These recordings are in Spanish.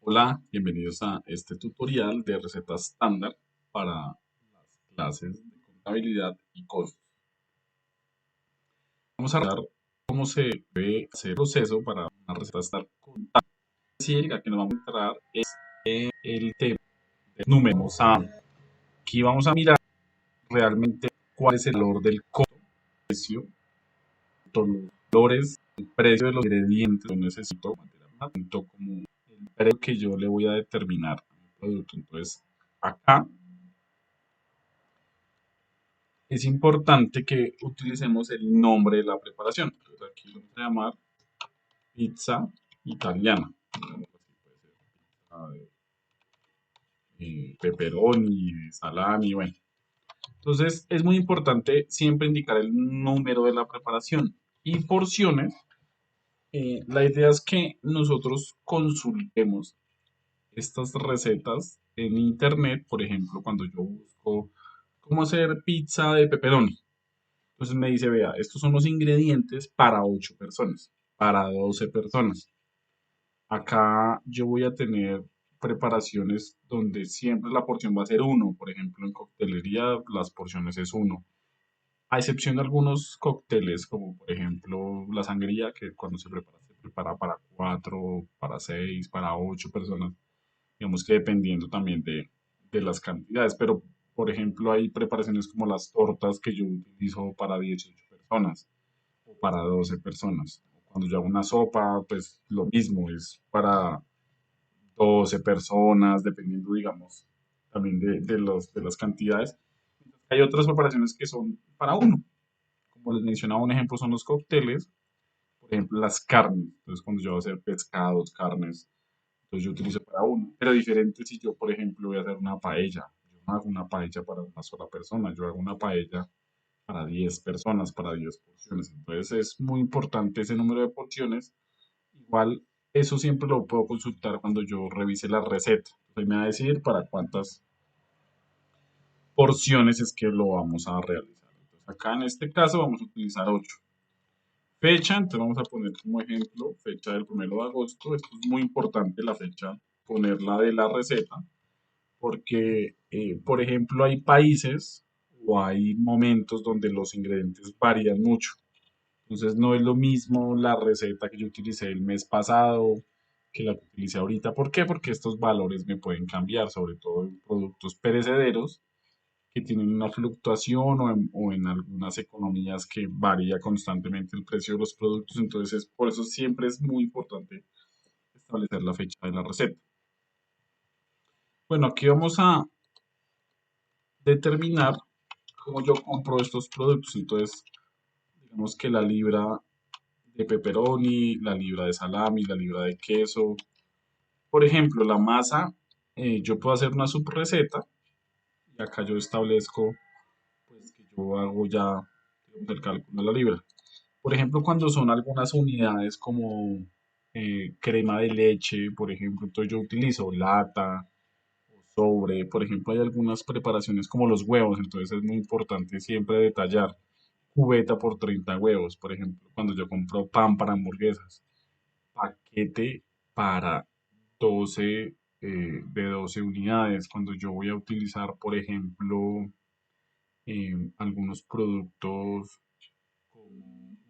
Hola, bienvenidos a este tutorial de recetas estándar para las clases de contabilidad y costos. Vamos a ver cómo se debe hacer el proceso para una receta estándar contable. Decir que aquí nos vamos a entrar es el tema de números. Aquí vamos a mirar realmente cuál es el valor del costo, precio, todos los valores, el precio de los ingredientes que necesito, tanto como el precio que yo le voy a determinar al producto. Entonces, acá es importante que utilicemos el nombre de la preparación. Entonces aquí lo vamos a llamar pizza italiana. Digamos así, puede ser pizza de pepperoni, de salami, bueno. Entonces es muy importante siempre indicar el número de la preparación y porciones. La idea es que nosotros consultemos estas recetas en internet, por ejemplo, cuando yo busco cómo hacer pizza de pepperoni. Entonces me dice, vea, estos son los ingredientes para 8 personas, para 12 personas. Acá yo voy a tener preparaciones donde siempre la porción va a ser uno. Por ejemplo, en coctelería las porciones es uno. A excepción de algunos cócteles, como por ejemplo la sangría, que cuando se prepara para 4, para 6, para 8 personas. Digamos que dependiendo también de las cantidades. Pero, por ejemplo, hay preparaciones como las tortas que yo utilizo para 18 personas o para 12 personas. Cuando yo hago una sopa, pues lo mismo, es para 12 personas, dependiendo, digamos, también de las cantidades. Hay otras preparaciones que son para uno. Como les mencionaba, un ejemplo son los cócteles, por ejemplo, las carnes. Entonces, cuando yo voy a hacer pescados, carnes, entonces yo utilizo para uno. Pero diferente si yo, por ejemplo, voy a hacer una paella. Yo no hago una paella para una sola persona, yo hago una paella para 10 personas, para 10 porciones. Entonces es muy importante ese número de porciones. Igual, eso siempre lo puedo consultar cuando yo revise la receta. Entonces me va a decir para cuántas porciones es que lo vamos a realizar. Entonces acá en este caso vamos a utilizar 8. Fecha, entonces vamos a poner como ejemplo fecha del 1 de agosto. Esto es muy importante, la fecha, ponerla de la receta, porque, por ejemplo, hay países o hay momentos donde los ingredientes varían mucho. Entonces no es lo mismo la receta que yo utilicé el mes pasado que la que utilicé ahorita. ¿Por qué? Porque estos valores me pueden cambiar, sobre todo en productos perecederos que tienen una fluctuación o en algunas economías que varía constantemente el precio de los productos. Entonces, por eso siempre es muy importante establecer la fecha de la receta. Bueno, aquí vamos a determinar cómo yo compro estos productos. Entonces, digamos que la libra de pepperoni, la libra de salami, la libra de queso. Por ejemplo, la masa, yo puedo hacer una subreceta y acá yo establezco pues que yo hago ya digamos, el cálculo de la libra. Por ejemplo, cuando son algunas unidades como crema de leche, por ejemplo, entonces yo utilizo lata o sobre. Por ejemplo, hay algunas preparaciones como los huevos, entonces es muy importante siempre detallar cubeta por 30 huevos. Por ejemplo, cuando yo compro pan para hamburguesas, paquete para 12 de 12 unidades. Cuando yo voy a utilizar, por ejemplo, algunos productos como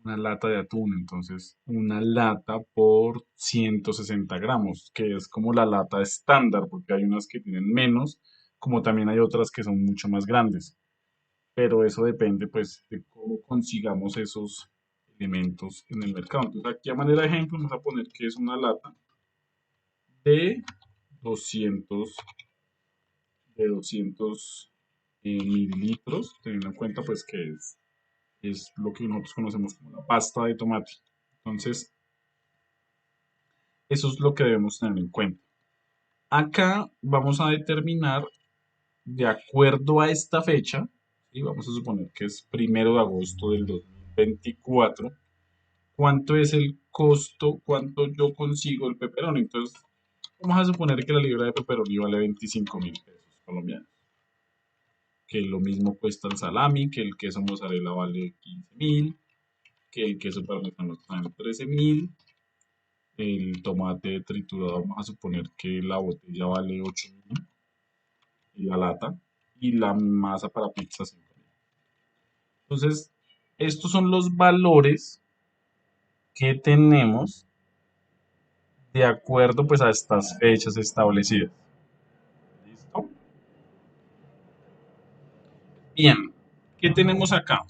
una lata de atún, entonces una lata por 160 gramos, que es como la lata estándar, porque hay unas que tienen menos, como también hay otras que son mucho más grandes, pero eso depende pues de cómo consigamos esos elementos en el mercado. Entonces aquí a manera de ejemplo vamos a poner que es una lata de 200 mililitros, teniendo en cuenta pues que es lo que nosotros conocemos como la pasta de tomate. Entonces, eso es lo que debemos tener en cuenta. Acá vamos a determinar, de acuerdo a esta fecha, y vamos a suponer que es 1 de agosto del 2024, cuánto es el costo, cuánto yo consigo el pepperoni. Entonces, vamos a suponer que la libra de pepperoni vale 25.000 pesos colombianos, que lo mismo cuesta el salami, que el queso mozzarella vale 15.000, que el queso parmesano está en 13.000, El tomate triturado, vamos a suponer que la botella vale 8.000 y la lata, y la masa para pizza 5.000. Entonces, estos son los valores que tenemos de acuerdo pues a estas fechas establecidas. ¿Listo? Bien, ¿qué tenemos acá?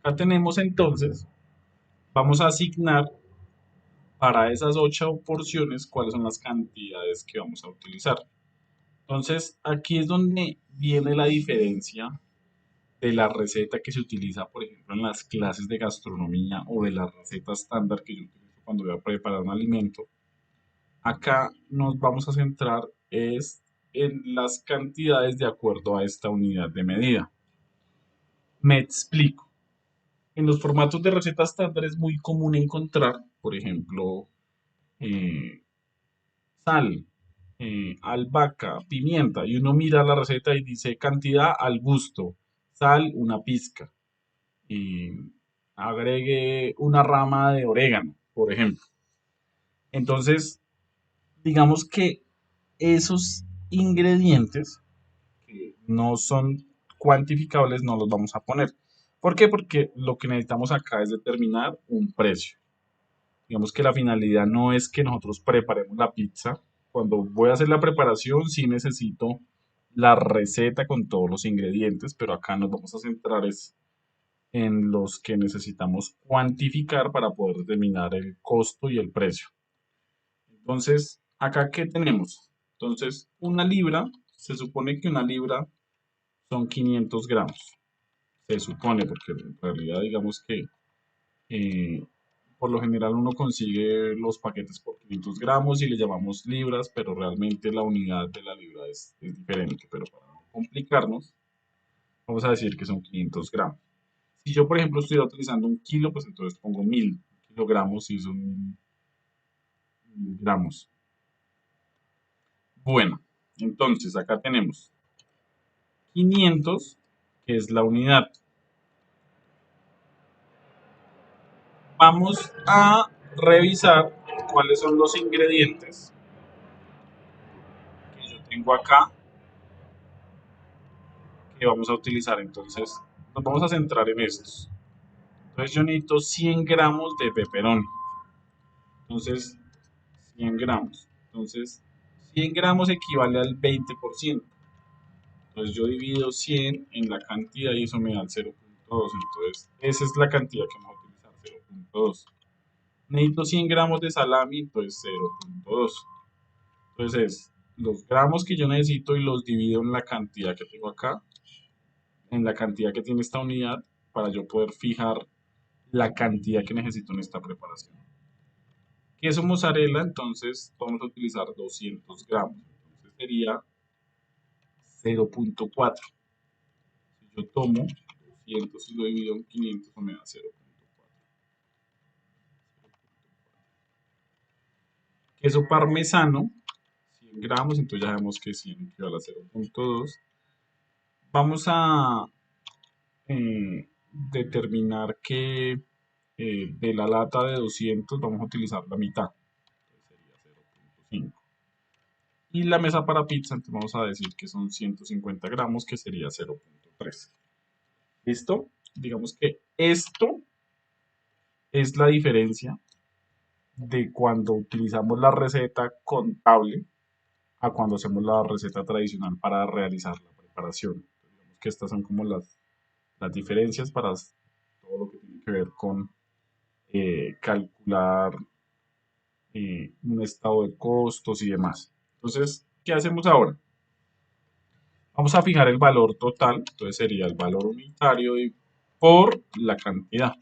Acá tenemos entonces, vamos a asignar para esas 8 porciones cuáles son las cantidades que vamos a utilizar. Entonces, aquí es donde viene la diferencia de la receta que se utiliza, por ejemplo, en las clases de gastronomía o de la receta estándar que yo utilizo cuando voy a preparar un alimento. Acá nos vamos a centrar es en las cantidades de acuerdo a esta unidad de medida. Me explico. En los formatos de receta estándar es muy común encontrar, por ejemplo, eh, sal, albahaca, pimienta, y uno mira la receta y dice cantidad al gusto, sal una pizca, y agregue una rama de orégano, por ejemplo. Entonces, digamos que esos ingredientes que no son cuantificables no los vamos a poner. ¿Por qué? Porque lo que necesitamos acá es determinar un precio. Digamos que la finalidad no es que nosotros preparemos la pizza. Cuando voy a hacer la preparación, sí necesito la receta con todos los ingredientes, pero acá nos vamos a centrar es en los que necesitamos cuantificar para poder determinar el costo y el precio. Entonces, acá, ¿qué tenemos? Entonces, una libra, se supone que una libra son 500 gramos. Se supone, porque en realidad digamos que eh, por lo general uno consigue los paquetes por 500 gramos y le llamamos libras, pero realmente la unidad de la libra es diferente. Pero para no complicarnos, vamos a decir que son 500 gramos. Si yo, por ejemplo, estuviera utilizando un kilo, pues entonces pongo 1.000 kilogramos y son 1.000 gramos. Bueno, entonces acá tenemos 500, que es la unidad. Vamos a revisar cuáles son los ingredientes que yo tengo acá que vamos a utilizar. Entonces, nos vamos a centrar en estos. Entonces, yo necesito 100 gramos de pepperoni. Entonces, 100 gramos. Entonces, 100 gramos equivale al 20%. Entonces, yo divido 100 en la cantidad y eso me da el 0.2. Entonces, esa es la cantidad que vamos a utilizar, 0.2. Necesito 100 gramos de salami, entonces 0.2. Entonces, los gramos que yo necesito y los divido en la cantidad que tengo acá, en la cantidad que tiene esta unidad, para yo poder fijar la cantidad que necesito en esta preparación. Queso mozzarella, entonces vamos a utilizar 200 gramos. Entonces sería 0.4. Si yo tomo 200 y lo divido en 500, me da 0.4. Queso parmesano, 100 gramos, entonces ya sabemos que 100 equivale a 0.2. Vamos a determinar que de la lata de 200 vamos a utilizar la mitad, entonces sería 0.5. Y la mesa para pizza, entonces vamos a decir que son 150 gramos, que sería 0.3. ¿Listo? Digamos que esto es la diferencia de cuando utilizamos la receta contable a cuando hacemos la receta tradicional para realizar la preparación. Digamos que estas son como las diferencias para todo lo que tiene que ver con calcular un estado de costos y demás. Entonces, ¿qué hacemos ahora? Vamos a fijar el valor total, entonces sería el valor unitario por la cantidad.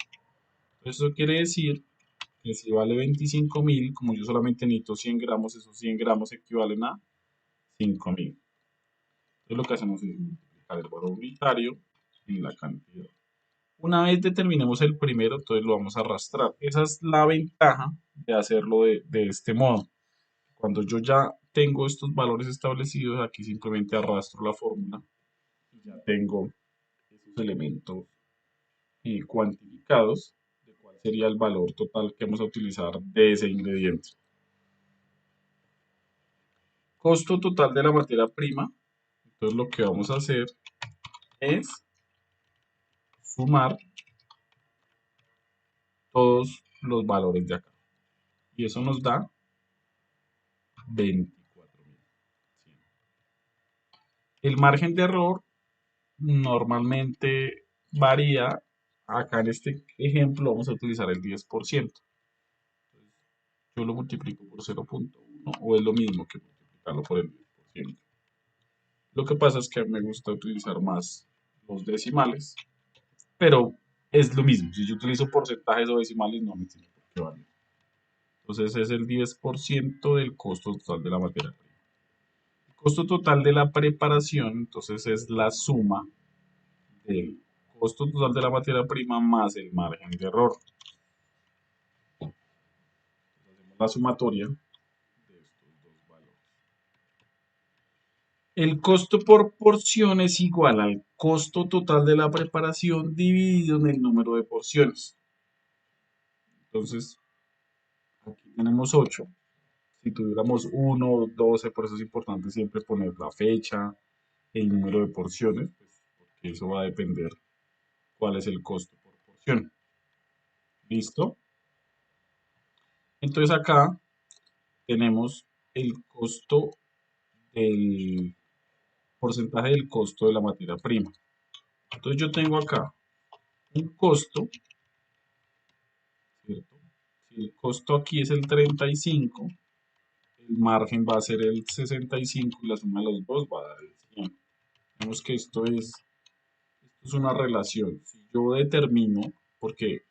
Eso quiere decir que si vale 25.000, como yo solamente necesito 100 gramos, esos 100 gramos equivalen a 5.000. Entonces lo que hacemos es multiplicar el valor unitario en la cantidad. Una vez determinemos el primero, entonces lo vamos a arrastrar. Esa es la ventaja de hacerlo de este modo. Cuando yo ya tengo estos valores establecidos, aquí simplemente arrastro la fórmula y ya tengo esos elementos cuantificados de cuál sería el valor total que vamos a utilizar de ese ingrediente. costo total de la materia prima. Entonces lo que vamos a hacer es sumar todos los valores de acá. Y eso nos da 24.000. El margen de error normalmente varía. Acá en este ejemplo vamos a utilizar el 10%. Yo lo multiplico por 0.1 o es lo mismo que multiplicarlo por el 10%. Lo que pasa es que me gusta utilizar más los decimales, pero es lo mismo. Si yo utilizo porcentajes o decimales, no me tiene por qué variar. Entonces es el 10% del costo total de la materia prima. El costo total de la preparación, entonces es la suma del costo total de la materia prima más el margen de error. Hacemos la sumatoria de estos dos valores. El costo por porción es igual al costo total de la preparación dividido en el número de porciones. Entonces, aquí tenemos 8. Si tuviéramos 1 o 12, por eso es importante siempre poner la fecha, el número de porciones, pues, porque eso va a depender cuál es el costo por porción. ¿Listo? Entonces acá tenemos el costo del porcentaje del costo de la materia prima. Entonces yo tengo acá un costo, ¿cierto? Si el costo aquí es el 35, el margen va a ser el 65 y la suma de los dos va a dar el 100. Vemos que esto es una relación. Si yo determino, porque,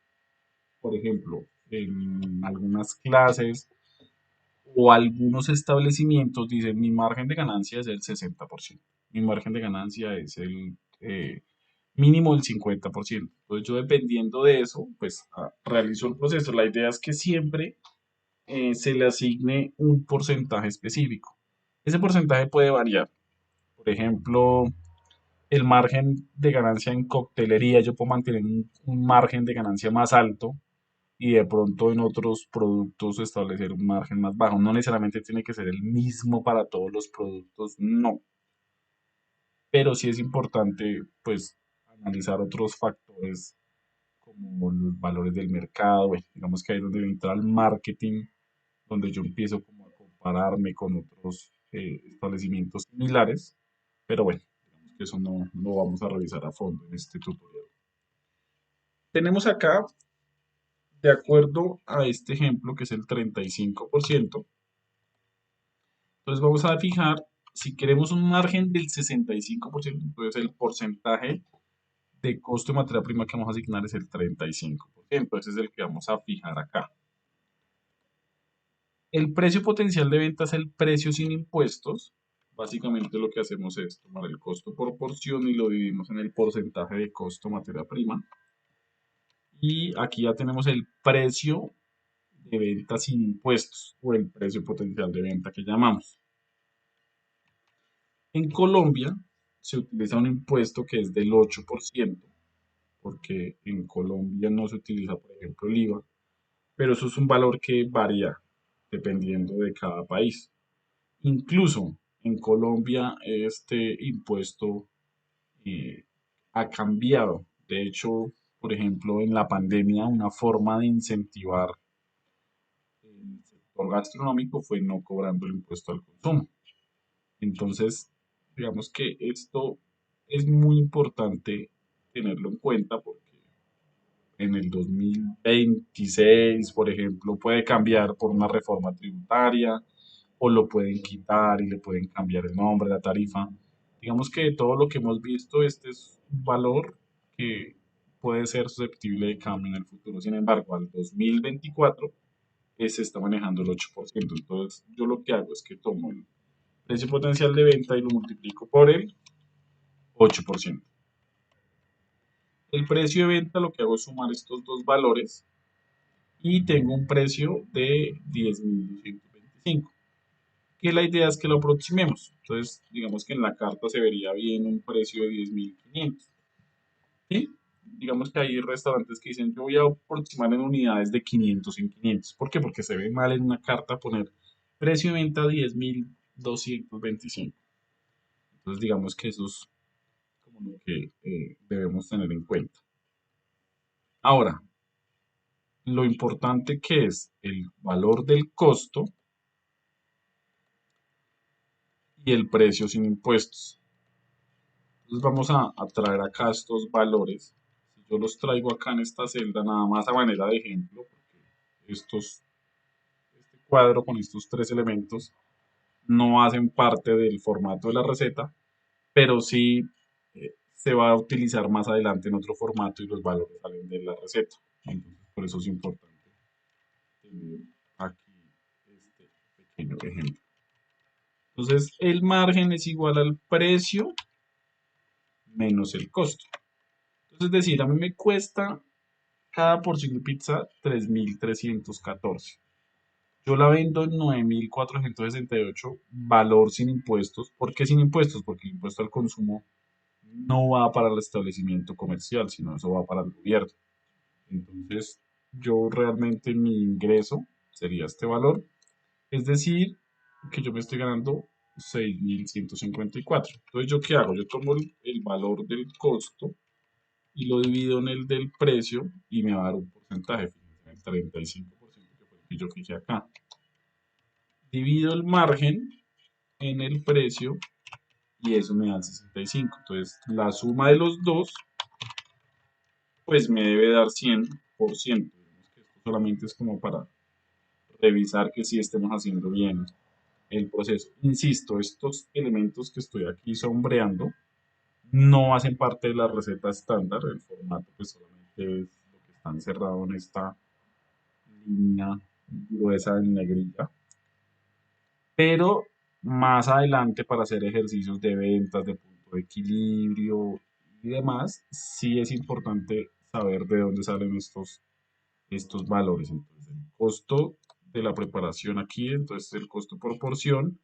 por ejemplo, en algunas clases o algunos establecimientos dicen mi margen de ganancia es el 60%, mi margen de ganancia es el mínimo el 50%. Entonces yo dependiendo de eso, pues realizo el proceso. La idea es que siempre se le asigne un porcentaje específico. Ese porcentaje puede variar. Por ejemplo, el margen de ganancia en coctelería, yo puedo mantener un margen de ganancia más alto y de pronto en otros productos establecer un margen más bajo. No necesariamente tiene que ser el mismo para todos los productos, no. Pero sí es importante, pues, analizar otros factores como los valores del mercado. Bueno, digamos que ahí es donde entra el marketing, donde yo empiezo como a compararme con otros establecimientos similares. Pero bueno, digamos que eso no lo vamos a revisar a fondo en este tutorial. Tenemos acá, de acuerdo a este ejemplo, que es el 35%, entonces vamos a fijar, si queremos un margen del 65%, entonces el porcentaje de costo de materia prima que vamos a asignar es el 35%, ese es el que vamos a fijar acá. El precio potencial de venta es el precio sin impuestos. Básicamente lo que hacemos es tomar el costo por porción y lo dividimos en el porcentaje de costo materia prima. Y aquí ya tenemos el precio de venta sin impuestos o el precio potencial de venta que llamamos. En Colombia se utiliza un impuesto que es del 8%, porque en Colombia no se utiliza, por ejemplo, el IVA, pero eso es un valor que varía dependiendo de cada país. Incluso en Colombia este impuesto eh, ha cambiado. De hecho, por ejemplo, en la pandemia una forma de incentivar el sector gastronómico fue no cobrando el impuesto al consumo. Entonces, digamos que esto es muy importante tenerlo en cuenta porque en el 2026, por ejemplo, puede cambiar por una reforma tributaria o lo pueden quitar y le pueden cambiar el nombre, la tarifa. Digamos que todo lo que hemos visto, este es un valor que puede ser susceptible de cambio en el futuro. Sin embargo, al 2024 se está manejando el 8%. Entonces, yo lo que hago es que tomo el precio potencial de venta y lo multiplico por el 8%. El precio de venta lo que hago es sumar estos dos valores y tengo un precio de 10.225, que la idea es que lo aproximemos. Entonces, digamos que en la carta se vería bien un precio de 10.500. ¿Sí? Digamos que hay restaurantes que dicen, yo voy a aproximar en unidades de 500 en 500. ¿Por qué? Porque se ve mal en una carta poner precio de venta 225. Entonces digamos que eso es como lo que debemos tener en cuenta. Ahora, lo importante que es el valor del costo y el precio sin impuestos. Entonces vamos a traer acá estos valores. Si yo los traigo acá en esta celda, nada más a manera de ejemplo, porque este cuadro con estos tres elementos no hacen parte del formato de la receta, pero sí se va a utilizar más adelante en otro formato y los valores salen de la receta. Entonces, por eso es importante tener aquí este pequeño ejemplo. Entonces, el margen es igual al precio menos el costo. Entonces, es decir, a mí me cuesta cada porción de pizza 3.314. Yo la vendo en 9.468, valor sin impuestos. ¿Por qué sin impuestos? Porque el impuesto al consumo no va para el establecimiento comercial, sino eso va para el gobierno. Entonces, yo realmente mi ingreso sería este valor. Es decir, que yo me estoy ganando 6.154. Entonces, ¿yo qué hago? Yo tomo el valor del costo y lo divido en el del precio y me va a dar un porcentaje, fíjense, el 35% que fue el que yo fijé acá. Divido el margen en el precio y eso me da el 65. Entonces, la suma de los dos, pues me debe dar 100%. Digamos que esto solamente es como para revisar que sí estemos haciendo bien el proceso. Insisto, estos elementos que estoy aquí sombreando no hacen parte de la receta estándar. El formato pues solamente es lo que está encerrado en esta línea gruesa en negrilla. Pero más adelante para hacer ejercicios de ventas, de punto de equilibrio y demás, sí es importante saber de dónde salen estos valores. Entonces, el costo de la preparación aquí, entonces el costo por porción,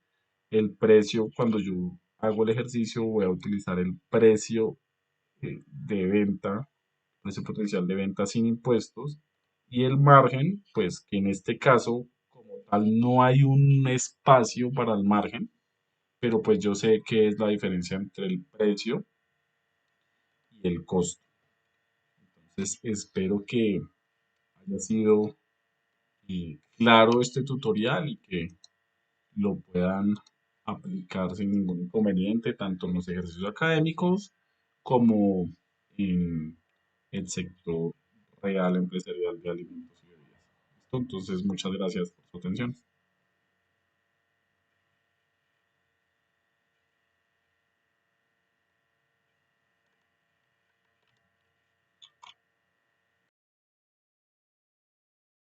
el precio cuando yo hago el ejercicio voy a utilizar el precio de venta, precio potencial de venta sin impuestos y el margen, pues que en este caso como tal no hay un espacio para el margen, pero pues yo sé qué es la diferencia entre el precio y el costo. Entonces espero que haya sido claro este tutorial y que lo puedan aplicar sin ningún inconveniente, tanto en los ejercicios académicos como en el sector real empresarial de alimentos y bebidas. ¿Listo? Entonces, muchas gracias por su atención.